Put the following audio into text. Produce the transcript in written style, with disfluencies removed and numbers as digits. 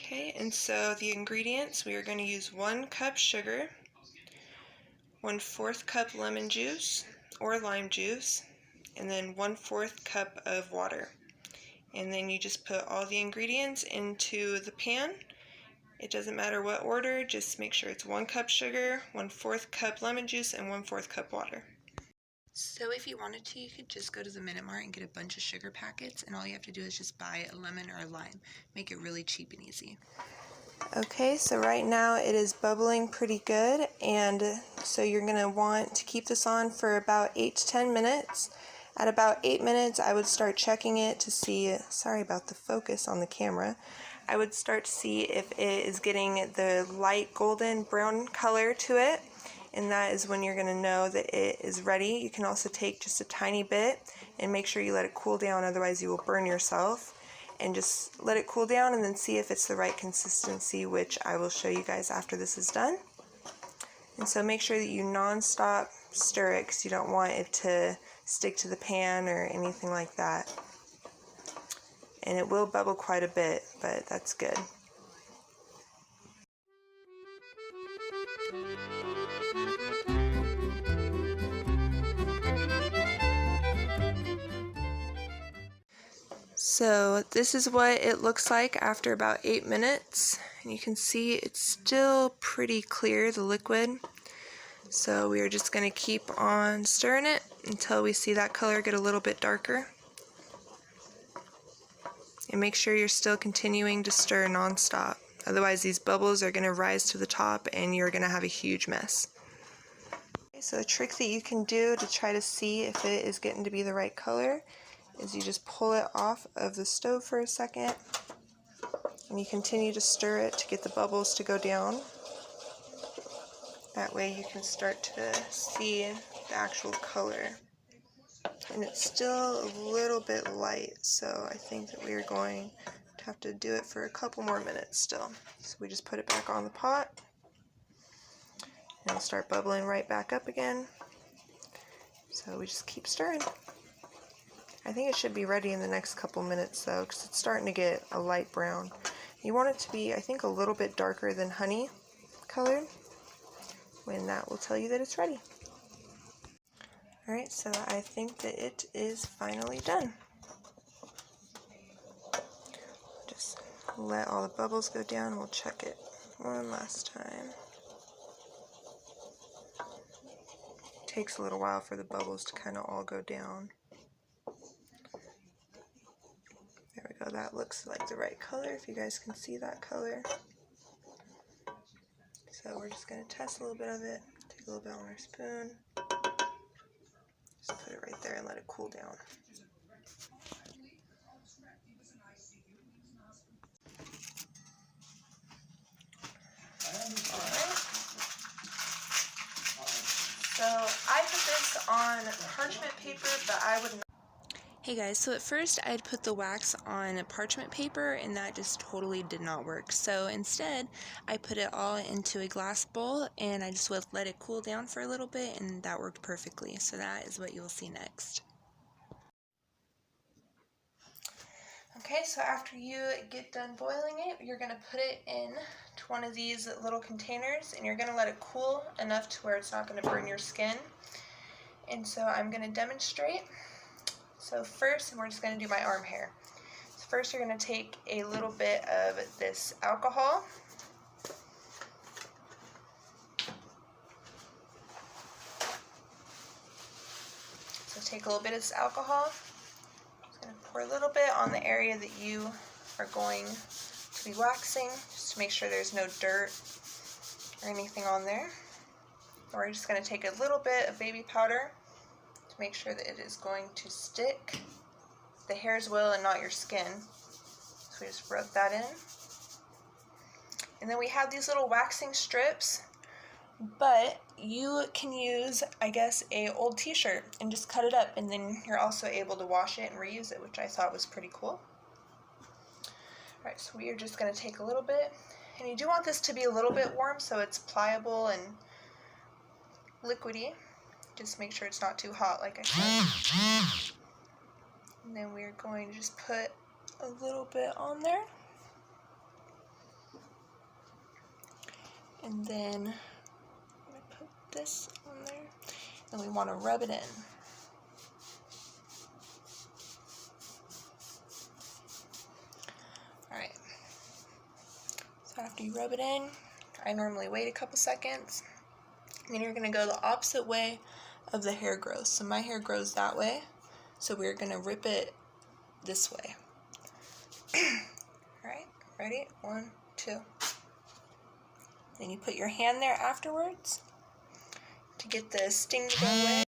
Okay, and so the ingredients, we are going to use 1 cup sugar, 1/4 cup lemon juice or lime juice, and then 1/4 cup of water. And then you just put all the ingredients into the pan. It doesn't matter what order, just make sure it's 1 cup sugar, 1/4 cup lemon juice, and 1/4 cup water. So if you wanted to, you could just go to the Mart and get a bunch of sugar packets, and all you have to do is just buy a lemon or a lime. Make it really cheap and easy. Okay, so right now it is bubbling pretty good, and so you're going to want to keep this on for about 8 to 10 minutes. At about 8 minutes, I would start checking it to see, sorry about the focus on the camera, I would start to see if it is getting the light golden brown color to it, and that is when you're going to know that it is ready. You can also take just a tiny bit and make sure you let it cool down, otherwise you will burn yourself. And just let it cool down and then see if it's the right consistency, which I will show you guys after this is done. And so make sure that you non-stop stir it because you don't want it to stick to the pan or anything like that. And it will bubble quite a bit, but that's good. So this is what it looks like after about 8 minutes, and you can see it's still pretty clear, the liquid. So we are just going to keep on stirring it until we see that color get a little bit darker. And make sure you're still continuing to stir non-stop, otherwise these bubbles are going to rise to the top and you're going to have a huge mess. Okay, so a trick that you can do to try to see if it is getting to be the right color is you just pull it off of the stove for a second and you continue to stir it to get the bubbles to go down. That way you can start to see the actual color. And it's still a little bit light, so I think that we are going to have to do it for a couple more minutes still. So we just put it back on the pot and it'll start bubbling right back up again. So we just keep stirring. I think it should be ready in the next couple minutes though, because it's starting to get a light brown. You want it to be, I think, a little bit darker than honey colored, when that will tell you that it's ready. Alright, so I think that it is finally done. Just let all the bubbles go down and we'll check it one last time. It takes a little while for the bubbles to kind of all go down. There we go, that looks like the right color, if you guys can see that color. So we're just going to test a little bit of it, take a little bit on our spoon, just put it right there and let it cool down. Alright, so I put this on parchment paper, but I would not. Hey guys, so at first I'd put the wax on parchment paper and that just totally did not work. So instead I put it all into a glass bowl and I just let it cool down for a little bit, and that worked perfectly. So that is what you will see next. Okay, so after you get done boiling it, you're going to put it in to one of these little containers and you're going to let it cool enough to where it's not going to burn your skin. And so I'm going to demonstrate. So first, we're just going to do my arm hair. So first you're going to take a little bit of this alcohol. So take a little bit of this alcohol. Just going to pour a little bit on the area that you are going to be waxing, just to make sure there's no dirt or anything on there. And we're just going to take a little bit of baby powder. Make sure that it is going to stick. The hairs will and not your skin. So we just rub that in. And then we have these little waxing strips, but you can use, I guess, a old t-shirt and just cut it up, and then you're also able to wash it and reuse it, which I thought was pretty cool. Alright, so we are just going to take a little bit, and you do want this to be a little bit warm so it's pliable and liquidy. Just make sure it's not too hot, like I said. And then we're going to just put a little bit on there. And then I'm going to put this on there. And we want to rub it in. Alright. So after you rub it in, I normally wait a couple seconds. And then you're going to go the opposite way of the hair grows. So my hair grows that way. So we're going to rip it this way. Alright, ready? 1, 2. Then you put your hand there afterwards to get the sting to go away.